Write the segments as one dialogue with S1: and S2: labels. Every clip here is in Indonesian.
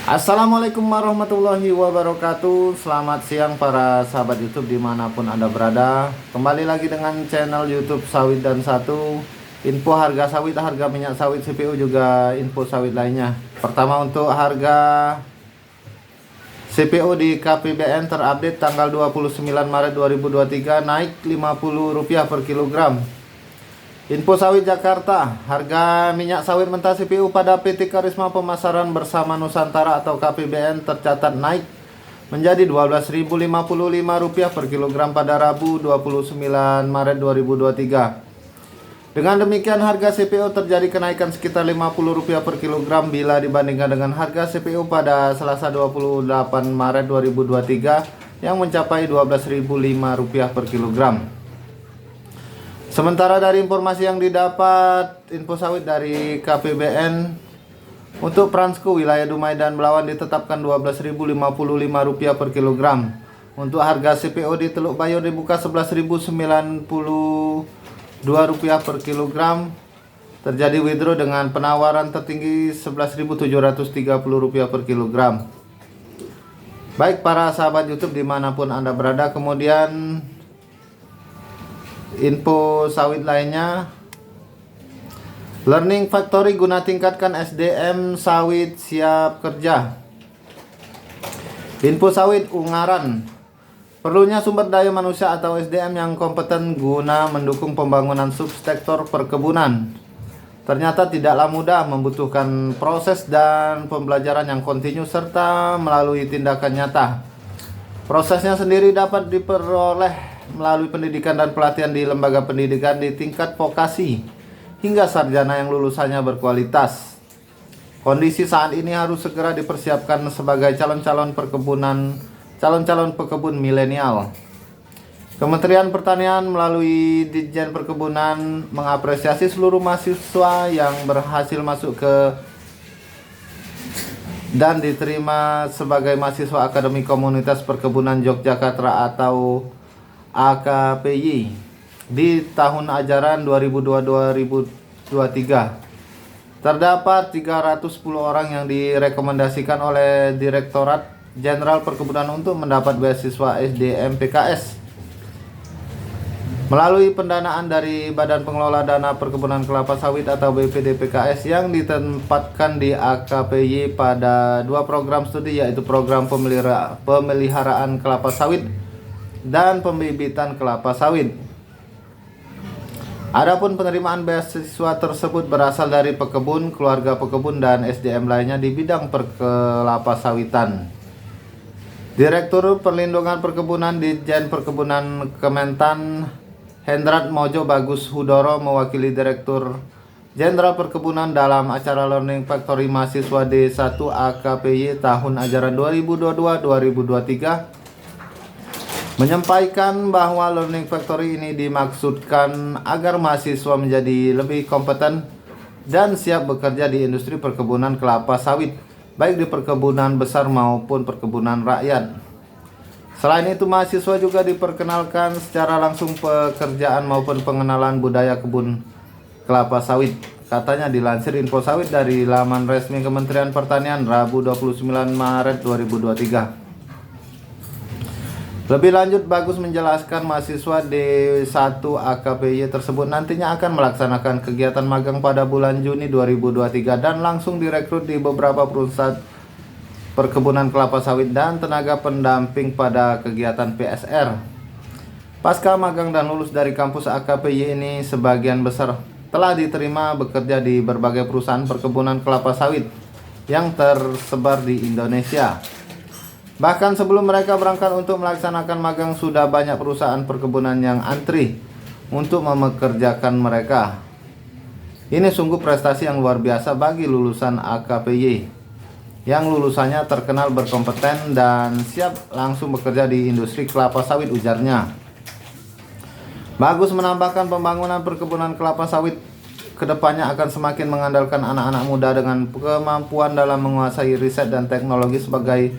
S1: Assalamualaikum warahmatullahi wabarakatuh. Selamat siang para sahabat YouTube dimanapun Anda berada. Kembali lagi dengan channel YouTube Sawit dan Satu. Info harga sawit, harga minyak sawit, CPO, juga info sawit lainnya. Pertama, untuk harga CPO di KPBN terupdate tanggal 29 Maret 2023 naik Rp50 per kilogram. Info sawit Jakarta, harga minyak sawit mentah CPO pada PT Karisma Pemasaran Bersama Nusantara atau KPBN tercatat naik menjadi Rp12.055 per kilogram pada Rabu 29 Maret 2023. Dengan demikian harga CPO terjadi kenaikan sekitar Rp50 per kilogram bila dibandingkan dengan harga CPO pada Selasa 28 Maret 2023 yang mencapai Rp12.005 per kilogram. Sementara dari informasi yang didapat info sawit dari KPBN, untuk Pransku wilayah Dumai dan Belawan ditetapkan Rp12.055 per kilogram. Untuk harga CPO di Teluk Bayur dibuka Rp11.092 per kilogram. Terjadi withdraw dengan penawaran tertinggi Rp11.730 per kilogram. Baik para sahabat YouTube dimanapun Anda berada, kemudian info sawit lainnya, Learning Factory guna tingkatkan SDM sawit siap kerja. Info sawit Ungaran, perlunya sumber daya manusia atau SDM yang kompeten guna mendukung pembangunan subsektor perkebunan. Ternyata tidaklah mudah, membutuhkan proses dan pembelajaran yang kontinu serta melalui tindakan nyata. Prosesnya sendiri dapat diperoleh melalui pendidikan dan pelatihan di lembaga pendidikan di tingkat vokasi hingga sarjana yang lulusannya berkualitas. Kondisi saat ini harus segera dipersiapkan sebagai calon-calon pekebun milenial. Kementerian Pertanian melalui Ditjen Perkebunan mengapresiasi seluruh mahasiswa yang berhasil masuk ke dan diterima sebagai mahasiswa Akademi Komunitas Perkebunan Yogyakarta atau AKPY di tahun ajaran 2022-2023. Terdapat 310 orang yang direkomendasikan oleh Direktorat Jenderal Perkebunan untuk mendapat beasiswa SDM PKS melalui pendanaan dari Badan Pengelola Dana Perkebunan Kelapa Sawit atau BPD PKS yang ditempatkan di AKPY pada dua program studi, yaitu program pemeliharaan kelapa sawit dan pembibitan kelapa sawit. Adapun penerimaan beasiswa tersebut berasal dari pekebun, keluarga pekebun, dan SDM lainnya di bidang kelapa sawitan. Direktur Perlindungan Perkebunan Ditjen Perkebunan Kementan Hendrat Mojo Bagus Hudoro mewakili Direktur Jenderal Perkebunan dalam acara Learning Factory mahasiswa D1 AKPY tahun ajaran 2022-2023 menyampaikan bahwa Learning Factory ini dimaksudkan agar mahasiswa menjadi lebih kompeten dan siap bekerja di industri perkebunan kelapa sawit, baik di perkebunan besar maupun perkebunan rakyat. Selain itu, mahasiswa juga diperkenalkan secara langsung pekerjaan maupun pengenalan budaya kebun kelapa sawit. Katanya dilansir info sawit dari laman resmi Kementerian Pertanian Rabu 29 Maret 2023. Lebih lanjut, Bagus menjelaskan mahasiswa D1 AKPY tersebut nantinya akan melaksanakan kegiatan magang pada bulan Juni 2023 dan langsung direkrut di beberapa perusahaan perkebunan kelapa sawit dan tenaga pendamping pada kegiatan PSR. Pasca magang dan lulus dari kampus AKPY ini, sebagian besar telah diterima bekerja di berbagai perusahaan perkebunan kelapa sawit yang tersebar di Indonesia. Bahkan sebelum mereka berangkat untuk melaksanakan magang, sudah banyak perusahaan perkebunan yang antri untuk memekerjakan mereka. Ini sungguh prestasi yang luar biasa bagi lulusan AKPY yang lulusannya terkenal berkompeten dan siap langsung bekerja di industri kelapa sawit, ujarnya. Bagus menambahkan pembangunan perkebunan kelapa sawit kedepannya akan semakin mengandalkan anak-anak muda dengan kemampuan dalam menguasai riset dan teknologi sebagai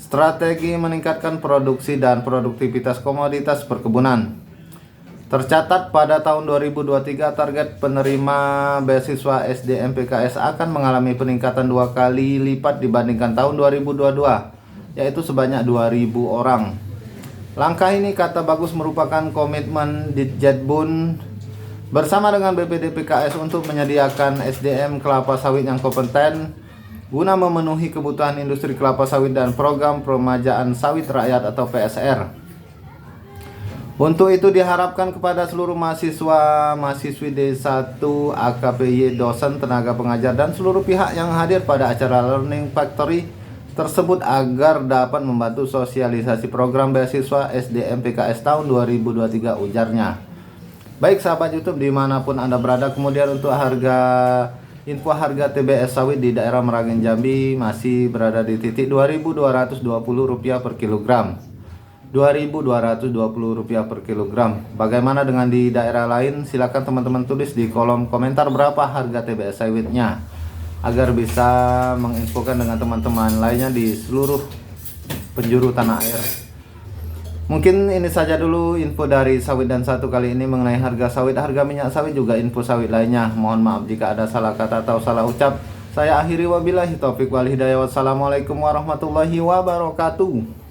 S1: strategi meningkatkan produksi dan produktivitas komoditas perkebunan. Tercatat pada tahun 2023 target penerima beasiswa SDM PKS akan mengalami peningkatan 2 kali lipat dibandingkan tahun 2022, yaitu sebanyak 2.000 orang. Langkah ini kata Bagus merupakan komitmen Ditjenbun bersama dengan BPD PKS untuk menyediakan SDM kelapa sawit yang kompeten guna memenuhi kebutuhan industri kelapa sawit dan program peremajaan sawit rakyat atau PSR. Untuk itu diharapkan kepada seluruh mahasiswa-mahasiswi D1 AKPY, dosen, tenaga pengajar, dan seluruh pihak yang hadir pada acara Learning Factory tersebut agar dapat membantu sosialisasi program beasiswa SDM PKS tahun 2023, ujarnya. Baik sahabat YouTube dimanapun Anda berada, kemudian untuk info harga TBS sawit di daerah Merangin Jambi masih berada di titik Rp2.220 per kilogram. Rp2.220 per kilogram. Bagaimana dengan di daerah lain? Silakan teman-teman tulis di kolom komentar berapa harga TBS sawitnya agar bisa menginfokan dengan teman-teman lainnya di seluruh penjuru tanah air. Mungkin ini saja dulu info dari Sawit dan Satu kali ini mengenai harga sawit, harga minyak sawit, juga info sawit lainnya. Mohon maaf jika ada salah kata atau salah ucap. Saya akhiri, wabillahi taufik wal hidayah. Wassalamualaikum warahmatullahi wabarakatuh.